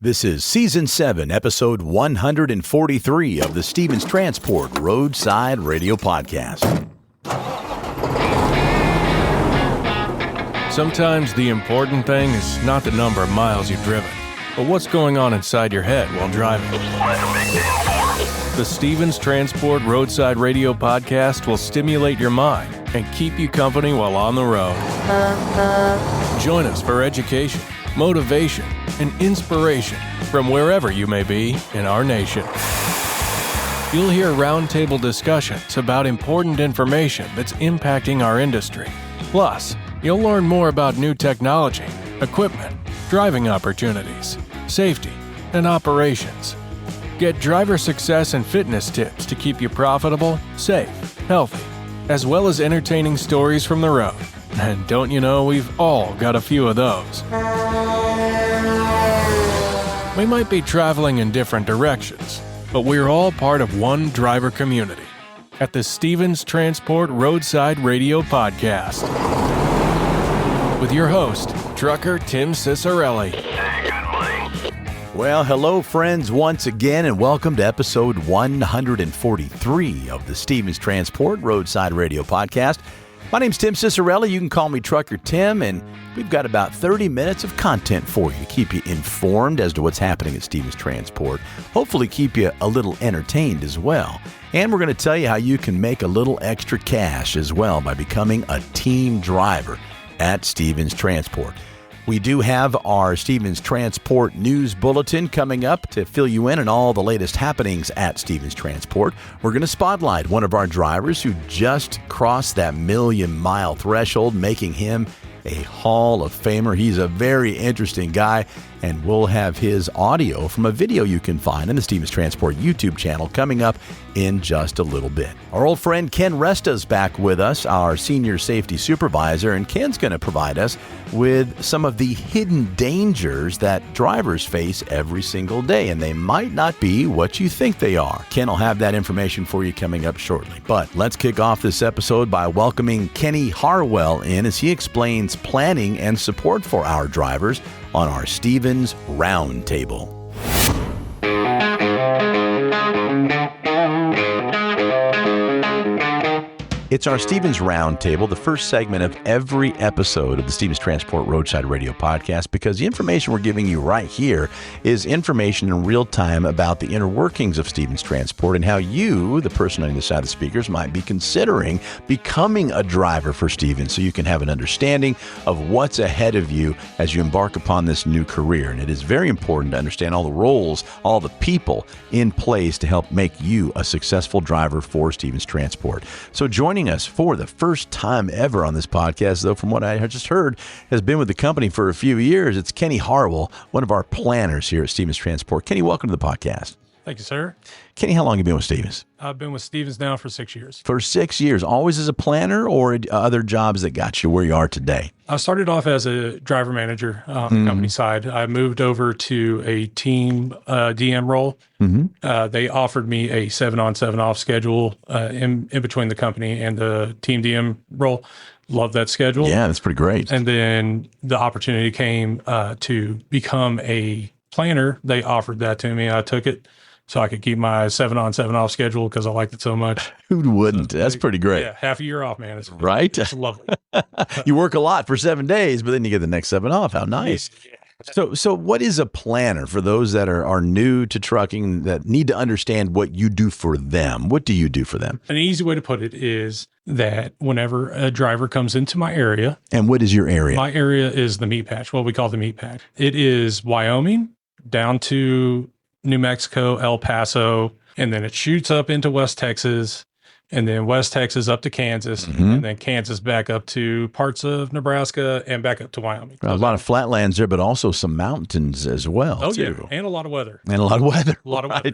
This is Season 7, Episode 143 of the Stevens Transport Roadside Radio Podcast. Sometimes the important thing is not the number of miles you've driven, but what's going on inside your head while driving. The Stevens Transport Roadside Radio Podcast will stimulate your mind and keep you company while on the road. Join us for education, motivation, and inspiration from wherever you may be in our nation. You'll hear roundtable discussions about important information that's impacting our industry. Plus, you'll learn more about new technology, equipment, driving opportunities, safety, and operations. Get driver success and fitness tips to keep you profitable, safe, healthy, as well as entertaining stories from the road. And don't you know, we've all got a few of those. We might be traveling in different directions, but we're all part of one driver community at the Stevens Transport Roadside Radio Podcast. With your host, trucker Tim Cicciarelli. Hey, good morning. Well, hello, friends, once again, and welcome to Episode 143 of the Stevens Transport Roadside Radio Podcast. My name's Tim Cicciarelli. You can call me Trucker Tim, and we've got about 30 minutes of content for you to keep you informed as to what's happening at Stevens Transport. Hopefully keep you a little entertained as well. And we're going to tell you how you can make a little extra cash as well by becoming a team driver at Stevens Transport. We do have our Stevens Transport News Bulletin coming up to fill you in on all the latest happenings at Stevens Transport. We're going to spotlight one of our drivers who just crossed that million-mile threshold, making him a Hall of Famer. He's a very interesting guy, and we'll have his audio from a video you can find in the Stevens Transport YouTube channel coming up in just a little bit. Our old friend Ken Resta's back with us, our senior safety supervisor, and Ken's going to provide us with some of the hidden dangers that drivers face every single day, and they might not be what you think they are. Ken will have that information for you coming up shortly. But let's kick off this episode by welcoming Kenny Harwell in as he explains planning and support for our drivers on our Stevens Roundtable. It's our Stevens Roundtable, the first segment of every episode of the Stevens Transport Roadside Radio Podcast, because the information we're giving you right here is information in real time about the inner workings of Stevens Transport and how you, the person on the side of the speakers, might be considering becoming a driver for Stevens so you can have an understanding of what's ahead of you as you embark upon this new career. And it is very important to understand all the roles, all the people in place to help make you a successful driver for Stevens Transport. So joining us for the first time ever on this podcast, though from what I just heard, has been with the company for a few years. It's Kenny Harwell, one of our planners here at Stevens Transport. Kenny, welcome to the podcast. Thank you, sir. Kenny, how long have you been with Stevens? I've been with Stevens now for 6 years. For 6 years, always as a planner, or other jobs that got you where you are today? I started off as a driver manager on the company side. I moved over to a team DM role. They offered me a 7-on, 7-off schedule in between the company and the team DM role. Love that schedule. Yeah, that's pretty great. And then the opportunity came to become a planner. They offered that to me. I took it so I could keep my 7-on, 7-off schedule because I liked it so much. Who wouldn't? That's pretty great. Yeah, half a year off, man. It's right? It's lovely. You work a lot for 7 days, but then you get the next 7 off. How nice. Yeah. So what is a planner for those that are new to trucking that need to understand what you do for them? What do you do for them? An easy way to put it is that whenever a driver comes into my area. And what is your area? My area is the meat patch, what we call the meat patch. It is Wyoming down to New Mexico, El Paso, and then it shoots up into West Texas, and then West Texas up to Kansas, and then Kansas back up to parts of Nebraska and back up to Wyoming. A lot of flatlands there, but also some mountains as well. Oh, too. yeah, and a lot of weather. And a lot of weather. A lot of weather.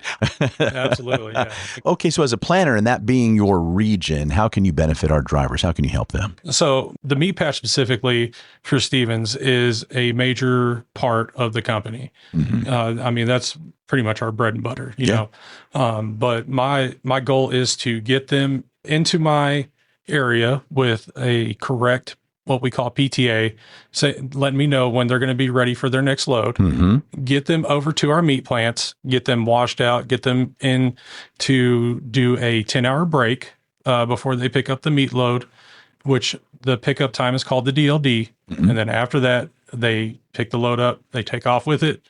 Absolutely, yeah. Okay, so as a planner, and that being your region, how can you benefit our drivers? How can you help them? So the meat patch specifically for Stevens is a major part of the company. I mean, that's pretty much our bread and butter, you know. But my goal is to get them into my area with a correct what we call PTA, letting me know when they're going to be ready for their next load, get them over to our meat plants, get them washed out, get them in to do a 10-hour break before they pick up the meat load, which the pickup time is called the DLD. And then after that, they pick the load up, they take off with it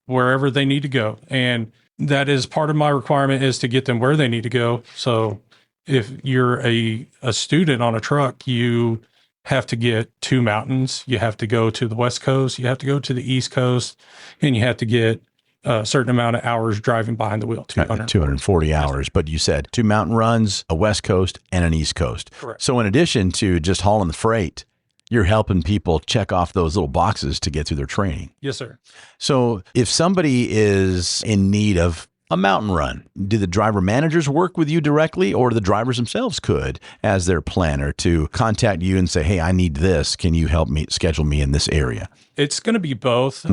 wherever they need to go. And that is part of my requirement, is to get them where they need to go. So if you're a student on a truck, you have to get 2 mountains. You have to go to the West Coast, you have to go to the East Coast, and you have to get a certain amount of hours driving behind the wheel, 240 hours. But you said 2 mountain runs, a West Coast, and an East Coast. Correct. So in addition to just hauling the freight, you're helping people check off those little boxes to get through their training. Yes, sir. So if somebody is in need of a mountain run, do the driver managers work with you directly, or the drivers themselves could, as their planner, to contact you and say, hey, I need this. Can you help me schedule me in this area? It's going to be both.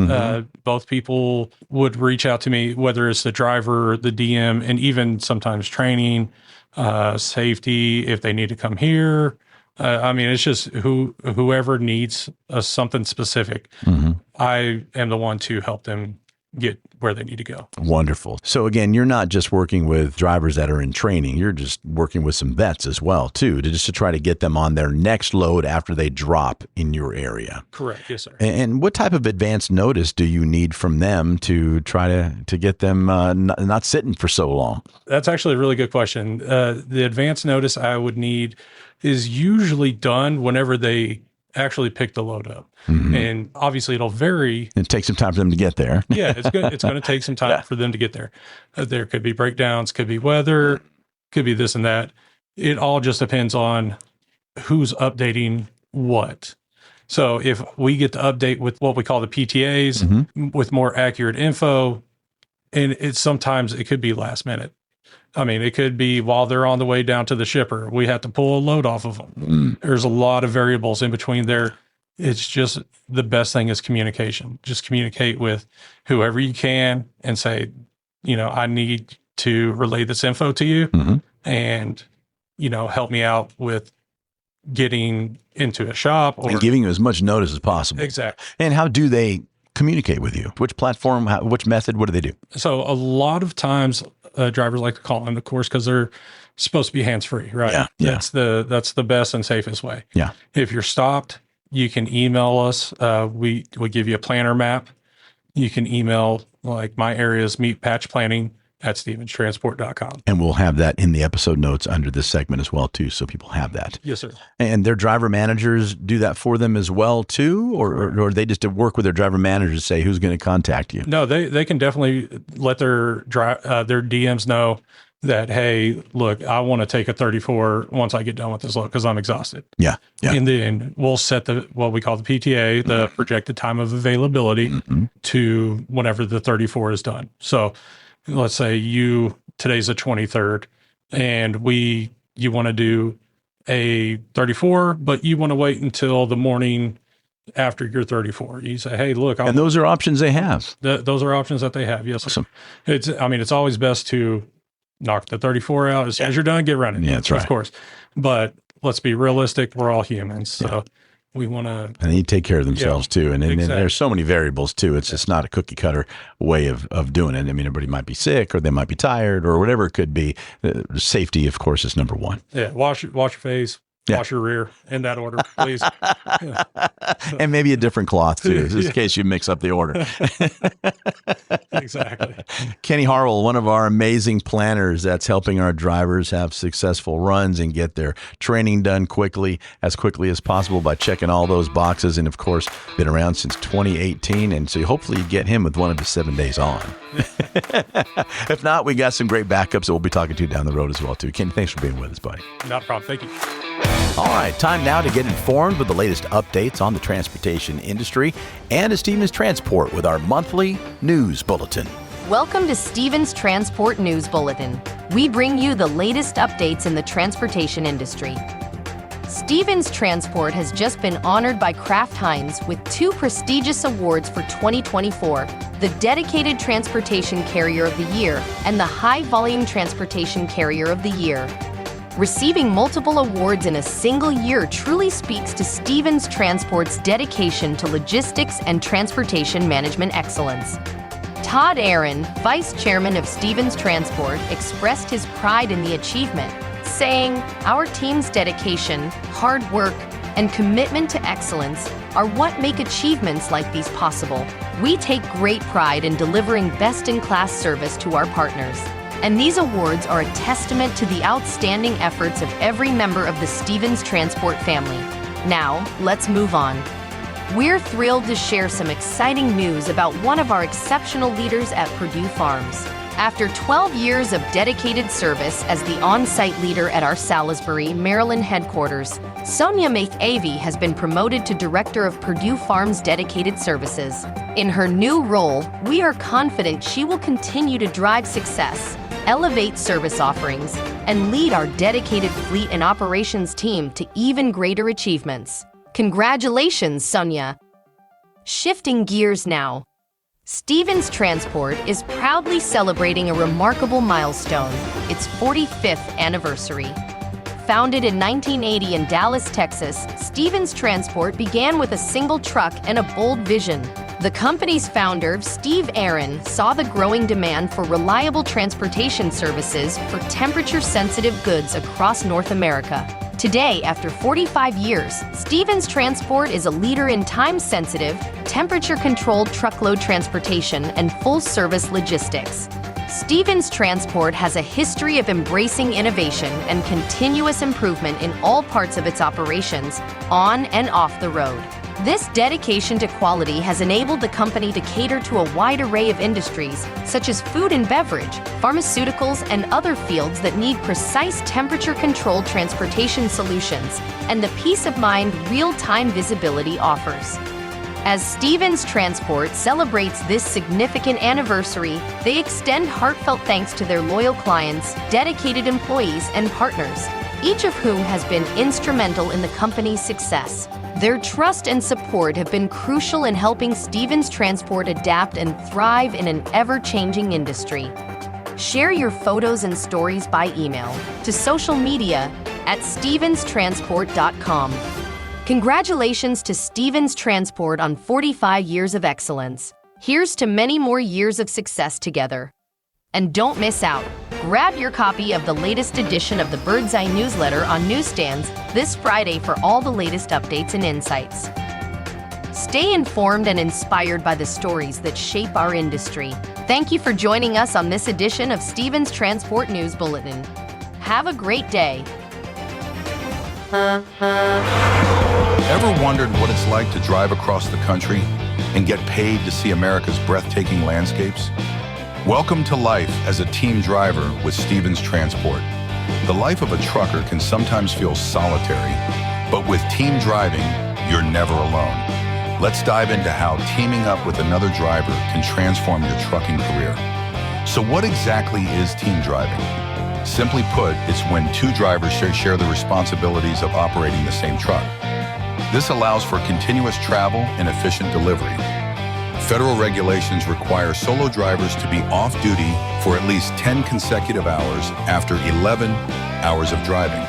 Both people would reach out to me, whether it's the driver, the DM, and even sometimes training, safety, if they need to come here. I mean, it's just whoever needs something specific. I am the one to help them get where they need to go. Wonderful. So again, you're not just working with drivers that are in training. You're just working with some vets as well, too, to try to get them on their next load after they drop in your area. Correct. Yes, sir. And what type of advance notice do you need from them to try to get them not sitting for so long? That's actually a really good question. The advance notice I would need is usually done whenever they actually pick the load up. And obviously it'll vary. It takes some time for them to get there. Yeah, it's good. It's going to take some time for them to get there. There could be breakdowns, could be weather, could be this and that. It all just depends on who's updating what. So if we get the update with what we call the PTAs with more accurate info, and sometimes it could be last minute. I mean, it could be while they're on the way down to the shipper, we have to pull a load off of them. There's a lot of variables in between there. It's just the best thing is communication. Just communicate with whoever you can and say, I need to relay this info to you and, help me out with getting into a shop. And giving you as much notice as possible. Exactly. And how do they communicate with you? Which platform, which method, what do they do? So a lot of times drivers like to call in, of course, because they're supposed to be hands-free, right? Yeah. That's the best and safest way. Yeah. If you're stopped, you can email us. We give you a planner map. You can email, like my area's meatpatchplanning@stevenstransport.com. And we'll have that in the episode notes under this segment as well, too, so people have that. Yes, sir. And their driver managers do that for them as well, too? Or they just work with their driver managers to say who's going to contact you? No, they can definitely let their DMs know that, hey, look, I want to take a 34 once I get done with this load because I'm exhausted. Yeah. And then we'll set what we call the PTA, the projected time of availability, to whenever the 34 is done. So let's say today's the 23rd and you want to do a 34, but you want to wait until the morning after your 34. You say, hey, look. And those are options they have. Those are options that they have. Yes. Awesome. It's always best to knock the 34 out as soon as you're done, get running. Yeah, that's right. Of course. But let's be realistic. We're all humans. So we want to. And they need to take care of themselves too. And exactly. there's so many variables too. It's just not a cookie cutter way of doing it. I mean, everybody might be sick or they might be tired or whatever it could be. Safety, of course, is number one. Yeah. Wash your face. Wash your rear in that order, please. And maybe a different cloth too, just in case you mix up the order. Exactly. Kenny Harwell, one of our amazing planners that's helping our drivers have successful runs and get their training done as quickly as possible by checking all those boxes. And of course, been around since 2018. And so hopefully you get him with one of his 7 days on. If not, we got some great backups that we'll be talking to down the road as well too. Kenny, thanks for being with us, buddy. Not a problem. Thank you. All right, time now to get informed with the latest updates on the transportation industry and to Stevens Transport with our monthly news bulletin. Welcome to Stevens Transport News Bulletin. We bring you the latest updates in the transportation industry. Stevens Transport has just been honored by Kraft Heinz with 2 prestigious awards for 2024, the Dedicated Transportation Carrier of the Year and the High Volume Transportation Carrier of the Year. Receiving multiple awards in a single year truly speaks to Stevens Transport's dedication to logistics and transportation management excellence. Todd Aaron, vice chairman of Stevens Transport, expressed his pride in the achievement, saying, "Our team's dedication, hard work, and commitment to excellence are what make achievements like these possible. We take great pride in delivering best-in-class service to our partners, and these awards are a testament to the outstanding efforts of every member of the Stevens Transport family." Now, let's move on. We're thrilled to share some exciting news about one of our exceptional leaders at Purdue Farms. After 12 years of dedicated service as the on-site leader at our Salisbury, Maryland headquarters, Sonia McAvey has been promoted to Director of Purdue Farms Dedicated Services. In her new role, we are confident she will continue to drive success, elevate service offerings, and lead our dedicated fleet and operations team to even greater achievements. Congratulations, Sonia. Shifting gears now. Stevens Transport is proudly celebrating a remarkable milestone, its 45th anniversary. Founded in 1980 in Dallas, Texas, Stevens Transport began with a single truck and a bold vision. The company's founder, Steve Aaron, saw the growing demand for reliable transportation services for temperature-sensitive goods across North America. Today, after 45 years, Stevens Transport is a leader in time-sensitive, temperature-controlled truckload transportation and full-service logistics. Stevens Transport has a history of embracing innovation and continuous improvement in all parts of its operations, on and off the road. This dedication to quality has enabled the company to cater to a wide array of industries, such as food and beverage, pharmaceuticals, and other fields that need precise temperature-controlled transportation solutions, and the peace of mind real-time visibility offers. As Stevens Transport celebrates this significant anniversary, they extend heartfelt thanks to their loyal clients, dedicated employees, and partners, each of whom has been instrumental in the company's success. Their trust and support have been crucial in helping Stevens Transport adapt and thrive in an ever-changing industry. Share your photos and stories by email to social media at stevenstransport.com. Congratulations to Stevens Transport on 45 years of excellence. Here's to many more years of success together. And don't miss out. Grab your copy of the latest edition of the Bird's Eye newsletter on newsstands this Friday for all the latest updates and insights. Stay informed and inspired by the stories that shape our industry. Thank you for joining us on this edition of Stevens Transport News Bulletin. Have a great day. Ever wondered what it's like to drive across the country and get paid to see America's breathtaking landscapes? Welcome to life as a team driver with Stevens Transport. The life of a trucker can sometimes feel solitary, but with team driving, you're never alone. Let's dive into how teaming up with another driver can transform your trucking career. So what exactly is team driving? Simply put, it's when two drivers share the responsibilities of operating the same truck. This allows for continuous travel and efficient delivery. Federal regulations require solo drivers to be off-duty for at least 10 consecutive hours after 11 hours of driving.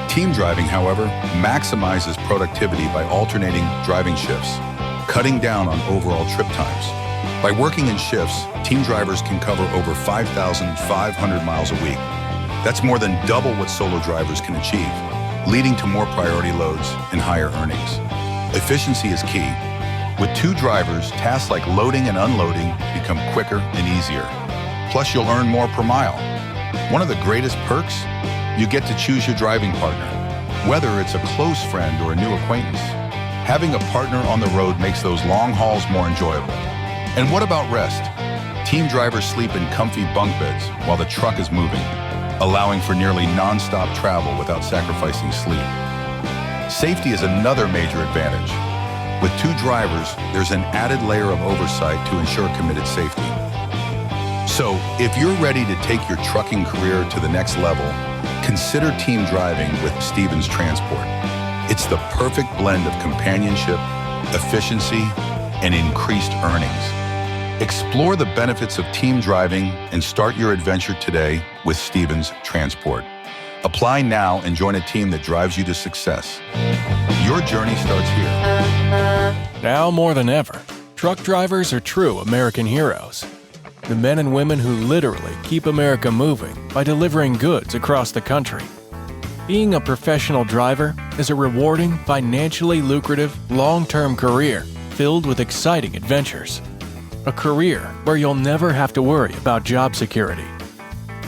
Team driving, however, maximizes productivity by alternating driving shifts, cutting down on overall trip times. By working in shifts, team drivers can cover over 5,500 miles a week. That's more than double what solo drivers can achieve, leading to more priority loads and higher earnings. Efficiency is key. With two drivers, tasks like loading and unloading become quicker and easier. Plus, you'll earn more per mile. One of the greatest perks? You get to choose your driving partner, whether it's a close friend or a new acquaintance. Having a partner on the road makes those long hauls more enjoyable. And what about rest? Team drivers sleep in comfy bunk beds while the truck is moving, allowing for nearly non-stop travel without sacrificing sleep. Safety is another major advantage. With two drivers, there's an added layer of oversight to ensure committed safety. So, if you're ready to take your trucking career to the next level, consider team driving with Stevens Transport. It's the perfect blend of companionship, efficiency, and increased earnings. Explore the benefits of team driving and start your adventure today with Stevens Transport. Apply now and join a team that drives you to success. Your journey starts here. Now more than ever, truck drivers are true American heroes. The men and women who literally keep America moving by delivering goods across the country. Being a professional driver is a rewarding, financially lucrative, long-term career filled with exciting adventures. A career where you'll never have to worry about job security.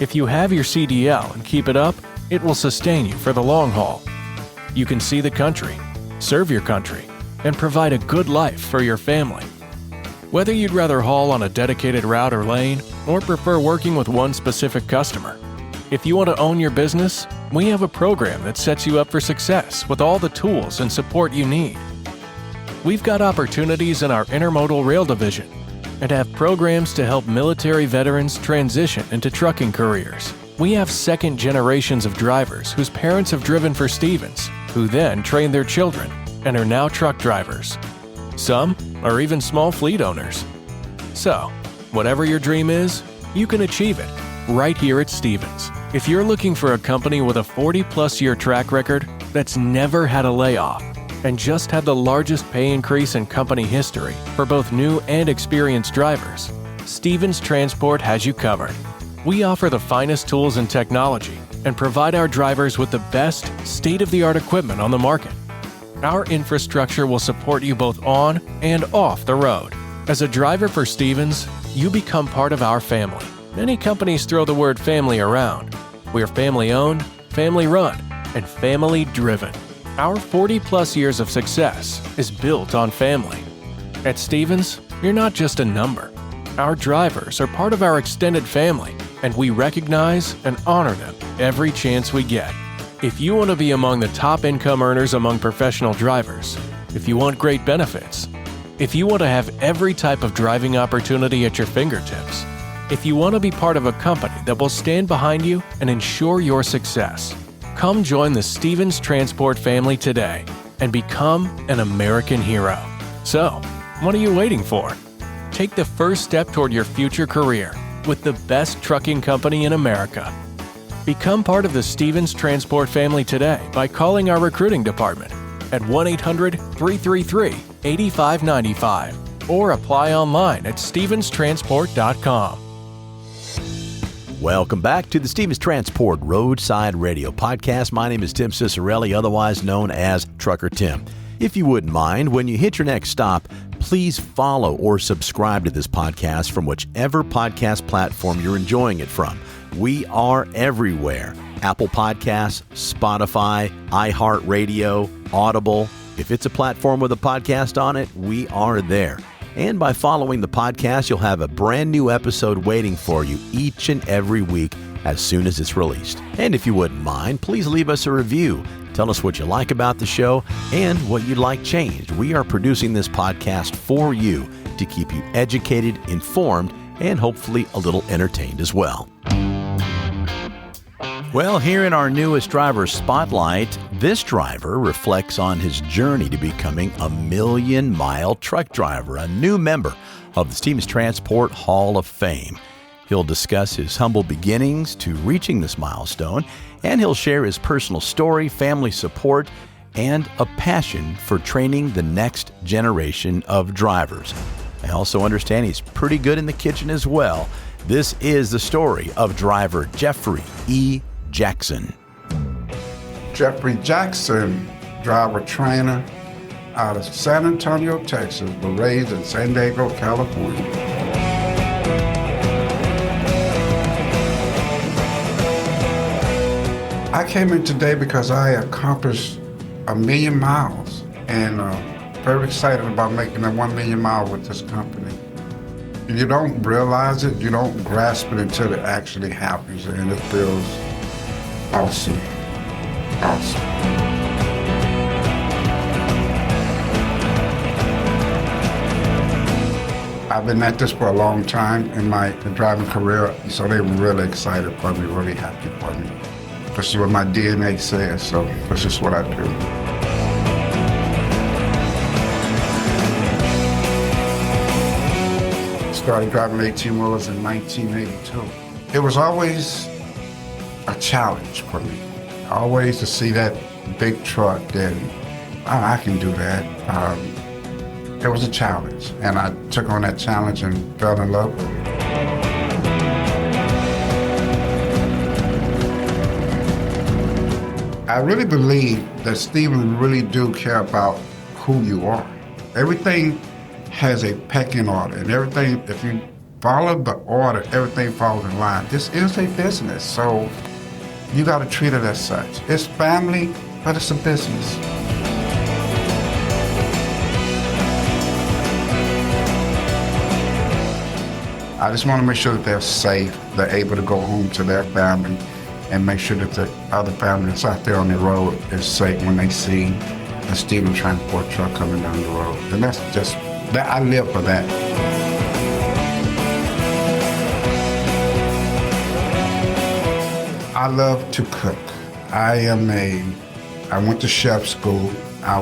If you have your CDL and keep it up, it will sustain you for the long haul. You can see the country, serve your country, and provide a good life for your family. Whether you'd rather haul on a dedicated route or lane, or prefer working with one specific customer, if you want to own your business, we have a program that sets you up for success with all the tools and support you need. We've got opportunities in our intermodal rail division and have programs to help military veterans transition into trucking careers. We have second generations of drivers whose parents have driven for Stevens, who then trained their children and are now truck drivers. Some are even small fleet owners. So, whatever your dream is, you can achieve it right here at Stevens. If you're looking for a company with a 40-plus year track record that's never had a layoff and just had the largest pay increase in company history for both new and experienced drivers, Stevens Transport has you covered. We offer the finest tools and technology and provide our drivers with the best, state-of-the-art equipment on the market. Our infrastructure will support you both on and off the road. As a driver for Stevens, you become part of our family. Many companies throw the word family around. We're family-owned, family-run, and family-driven. Our 40-plus years of success is built on family. At Stevens, you're not just a number. Our drivers are part of our extended family, and we recognize and honor them every chance we get. If you want to be among the top income earners among professional drivers, if you want great benefits, if you want to have every type of driving opportunity at your fingertips, if you want to be part of a company that will stand behind you and ensure your success, come join the Stevens Transport family today and become an American hero. So, what are you waiting for? Take the first step toward your future career with the best trucking company in America. Become part of the Stevens Transport family today by calling our recruiting department at 1-800-333-8595 or apply online at stevenstransport.com. Welcome back to the Stevens Transport Roadside Radio Podcast. My name is Tim Cicciarelli, otherwise known as Trucker Tim. If you wouldn't mind, when you hit your next stop, please follow or subscribe to this podcast from whichever podcast platform you're enjoying it from. We are everywhere. Apple Podcasts, Spotify, iHeartRadio, Audible. If it's a platform with a podcast on it, we are there. And by following the podcast, you'll have a brand new episode waiting for you each and every week as soon as it's released. And if you wouldn't mind, please leave us a review. Tell us what you like about the show and what you'd like changed. We are producing this podcast for you to keep you educated, informed, and hopefully a little entertained as well. Well, here in our newest driver spotlight, this driver reflects on his journey to becoming a million-mile truck driver, a new member of the Stevens Transport Hall of Fame. He'll discuss his humble beginnings to reaching this milestone, and he'll share his personal story, family support, and a passion for training the next generation of drivers. I also understand he's pretty good in the kitchen as well. This is the story of driver Jeffrey E. Jackson. Jeffrey Jackson, driver trainer out of San Antonio, Texas, but raised in San Diego, California. I came in today because I accomplished 1 million miles and very excited about making that 1 million mile with this company. You don't realize it, you don't grasp it until it actually happens, and it feels awesome. Awesome. I've been at this for a long time in my driving career, so they were really excited for me, really happy for me. This is what my DNA says, so this is what I do. Started driving 18-wheelers in 1982. It was always a challenge for me. always to see that big truck, then I can do that. It was a challenge, and I took on that challenge and fell in love with it. I really believe that Stephen really do care about who you are. Everything has a pecking order, and everything, if you follow the order, everything falls in line. This is a business, so you got to treat it as such. It's family, but it's a business. I just want to make sure that they're safe, they're able to go home to their family, and make sure that the other family that's out there on the road is safe when they see a Stephen transport truck coming down the road. And that's just, that I live for that. I love to cook. I went to chef school. I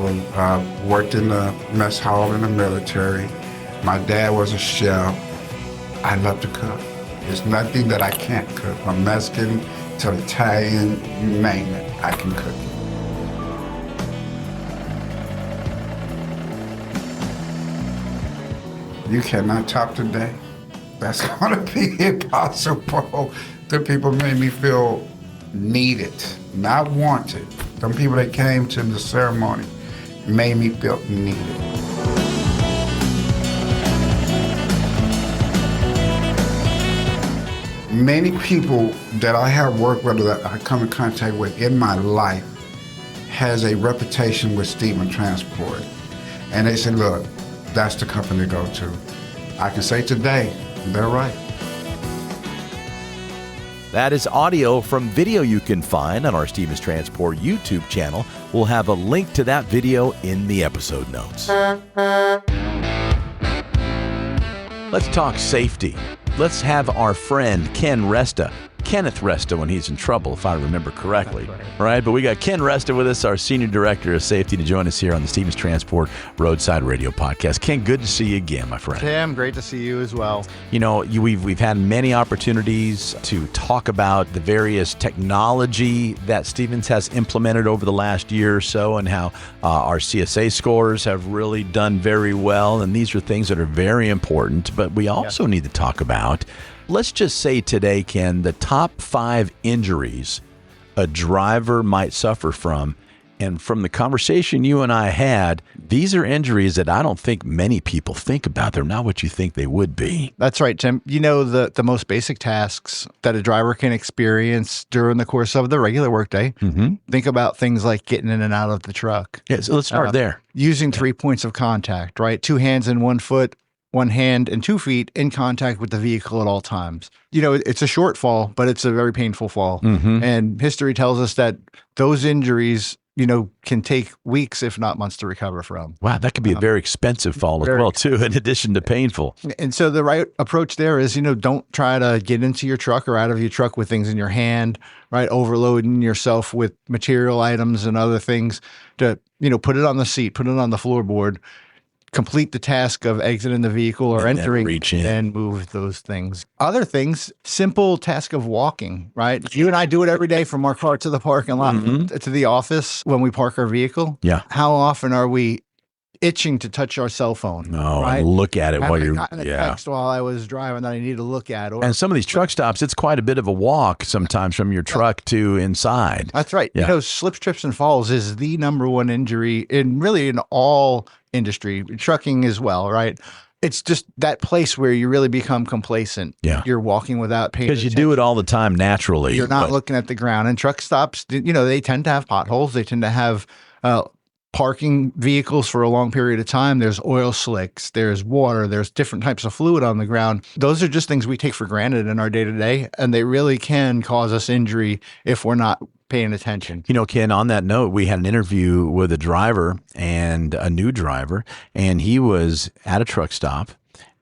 worked in the mess hall in the military. My dad was a chef. I love to cook. There's nothing that I can't cook. From Mexican to Italian, you name it, I can cook it. You cannot top today. That's gonna be impossible. The people made me feel needed, not wanted. Some people that came to the ceremony made me feel needed. Many people that I have worked with, that I come in contact with in my life, has a reputation with Stephen Transport. And they say, look, that's the company to go to. I can say today, they're right. That is audio from video you can find on our Stevens Transport YouTube channel. We'll have a link to that video in the episode notes. Let's talk safety. Let's have our friend Kenneth Resta when he's in trouble, if I remember correctly. Right? But we got Ken Resta with us, our Senior Director of Safety, to join us here on the Stevens Transport Roadside Radio Podcast. Ken, good to see you again, my friend. Tim, great to see you as well. You know, we've had many opportunities to talk about the various technology that Stevens has implemented over the last year or so, and how our CSA scores have really done very well. And these are things that are very important, but we also need to talk about, let's just say today, Ken, the top 5 injuries a driver might suffer from. And from the conversation you and I had, these are injuries that I don't think many people think about. They're not what you think they would be. That's right, Tim. You know, the most basic tasks that a driver can experience during the course of the regular workday. Mm-hmm. Think about things like getting in and out of the truck. Yeah, so let's start there. Using 3 points of contact, right? 2 hands and 1 foot, 1 hand and 2 feet in contact with the vehicle at all times. You know, it's a short fall, but it's a very painful fall. Mm-hmm. And history tells us that those injuries, you know, can take weeks, if not months, to recover from. Wow, that could be a very expensive fall as well, too, in addition to painful. And so the right approach there is, you know, don't try to get into your truck or out of your truck with things in your hand, right? Overloading yourself with material items and other things to, you know, put it on the seat, put it on the floorboard. Complete the task of exiting the vehicle or entering, and move those things. Other things, simple task of walking, right? You and I do it every day from our car to the parking lot, to the office when we park our vehicle. Yeah. How often are we itching to touch our cell phone? No, right? And look at it while you're, text while I was driving that I need to look at. And some of these truck stops, it's quite a bit of a walk sometimes from your truck to inside. That's right. Yeah. You know, slips, trips, and falls is the #1 injury in all industry, trucking as well, right? It's just that place where you really become complacent. Yeah. You're walking without paying attention. Because you do it all the time naturally. You're not looking at the ground. And truck stops, you know, they tend to have potholes. They tend to have parking vehicles for a long period of time. There's oil slicks, there's water, there's different types of fluid on the ground. Those are just things we take for granted in our day-to-day, and they really can cause us injury if we're not paying attention. You know, Ken, on that note, we had an interview with a driver, and a new driver, and he was at a truck stop,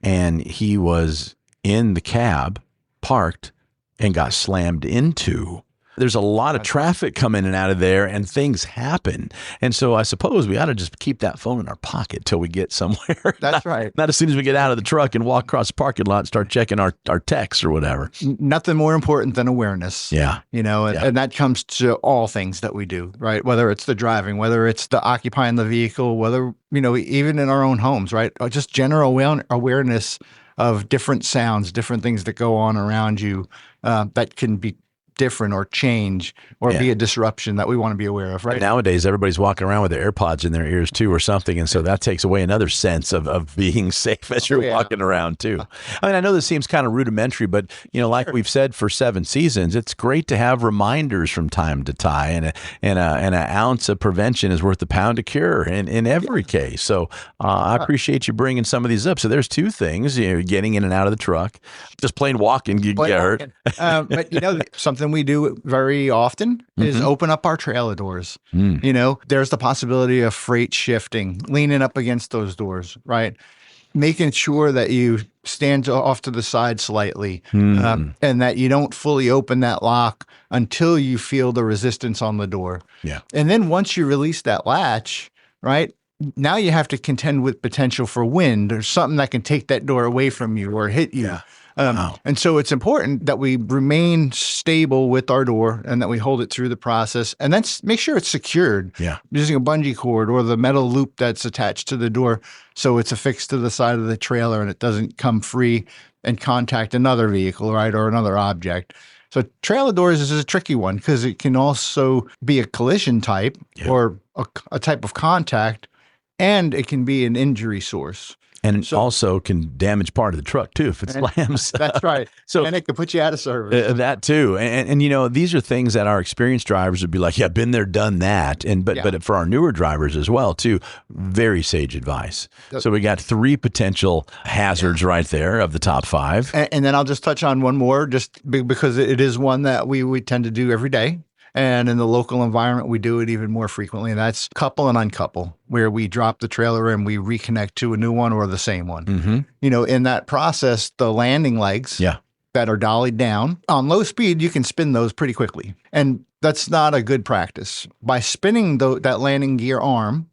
and he was in the cab, parked, and got slammed into There's a lot of traffic coming in and out of there, and things happen. And so I suppose we ought to just keep that phone in our pocket till we get somewhere. That's right. Not as soon as we get out of the truck and walk across the parking lot and start checking our texts or whatever. Nothing more important than awareness. Yeah. And that comes to all things that we do, right? Whether it's the driving, whether it's the occupying the vehicle, whether, even in our own homes, right? Or just general awareness of different sounds, different things that go on around you that can be different or change or be a disruption that we want to be aware of, right? Nowadays, everybody's walking around with their AirPods in their ears too or something. And so that takes away another sense of being safe as you're walking around too. I mean, I know this seems kind of rudimentary, but like we've said for 7 seasons, it's great to have reminders from time to time, and an ounce of prevention is worth a pound of cure in every case. So I appreciate you bringing some of these up. So there's 2 things, getting in and out of the truck, just plain walking, you get hurt. But something we do very often is open up our trailer doors. There's the possibility of freight shifting, leaning up against those doors, right? Making sure that you stand off to the side slightly and that you don't fully open that lock until you feel the resistance on the door. Yeah. And then once you release that latch, right, now you have to contend with potential for wind or something that can take that door away from you or hit you. Yeah. And so it's important that we remain stable with our door and that we hold it through the process, and then make sure it's secured using a bungee cord or the metal loop that's attached to the door so it's affixed to the side of the trailer and it doesn't come free and contact another vehicle, right, or another object. So trailer doors is a tricky one because it can also be a collision type or a type of contact, and it can be an injury source. And also can damage part of the truck too if it slams. That's right. So and it could put you out of service. That too. And these are things that our experienced drivers would be like, yeah, been there, done that. But for our newer drivers as well too, very sage advice. So we got 3 potential hazards right there of the top 5. And then I'll just touch on one more just because it is one that we tend to do every day. And in the local environment, we do it even more frequently. And that's couple and uncouple, where we drop the trailer and we reconnect to a new one or the same one. In that process, the landing legs that are dollied down on low speed, you can spin those pretty quickly. And that's not a good practice. By spinning that landing gear arm,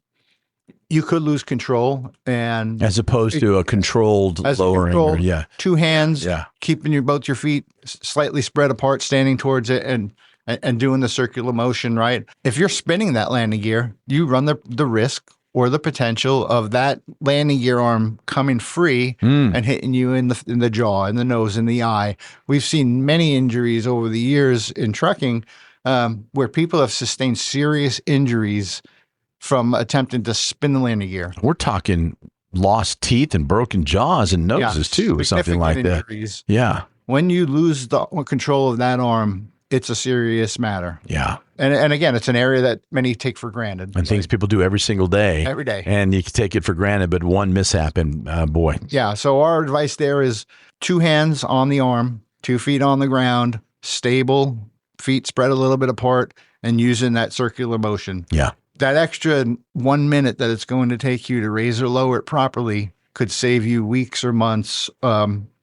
you could lose control, and as opposed to a controlled lowering. 2 hands, keeping both your feet slightly spread apart, standing towards it, and doing the circular motion, right? If you're spinning that landing gear, you run the risk or the potential of that landing gear arm coming free and hitting you in the jaw, in the nose, in the eye. We've seen many injuries over the years in trucking where people have sustained serious injuries from attempting to spin the landing gear. We're talking lost teeth and broken jaws and noses too, something like injuries. That. Yeah. When you lose the control of that arm, it's a serious matter. Yeah. And again, it's an area that many take for granted. And things people do every single day. Every day. And you can take it for granted, but one mishap and boy. Yeah. So our advice there is 2 hands on the arm, 2 feet on the ground, stable, feet spread a little bit apart, and using that circular motion. Yeah. That extra 1 minute that it's going to take you to raise or lower it properly could save you weeks or months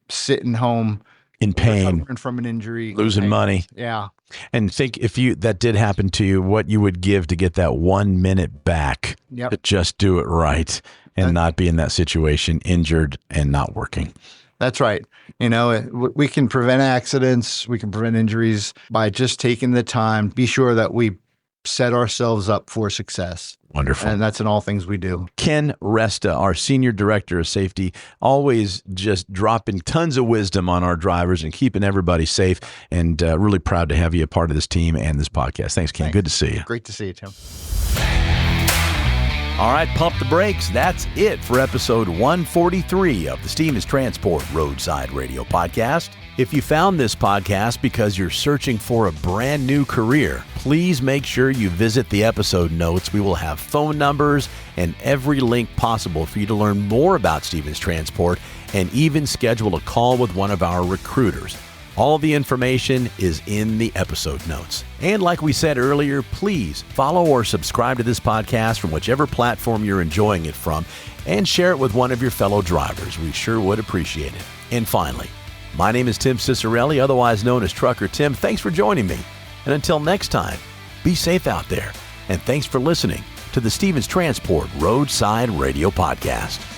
sitting home in pain, recovering from an injury, losing money. Yeah. And think if that did happen to you, what you would give to get that 1 minute back to just do it right and not be in that situation, injured and not working. That's right. We can prevent accidents. We can prevent injuries by just taking the time. Be sure that we set ourselves up for success. Wonderful. And that's in all things we do. Ken Resta, our Senior Director of Safety, always just dropping tons of wisdom on our drivers and keeping everybody safe. And really proud to have you a part of this team and this podcast. Thanks, Ken. Thanks. Good to see you. Great to see you, Tim. All right, pump the brakes. That's it for episode 143 of the Stevens Transport Roadside Radio Podcast. If you found this podcast because you're searching for a brand new career, please make sure you visit the episode notes. We will have phone numbers and every link possible for you to learn more about Stevens Transport and even schedule a call with one of our recruiters. All the information is in the episode notes. And like we said earlier, please follow or subscribe to this podcast from whichever platform you're enjoying it from and share it with one of your fellow drivers. We sure would appreciate it. And finally, my name is Tim Cicciarelli, otherwise known as Trucker Tim. Thanks for joining me. And until next time, be safe out there. And thanks for listening to the Stevens Transport Roadside Radio Podcast.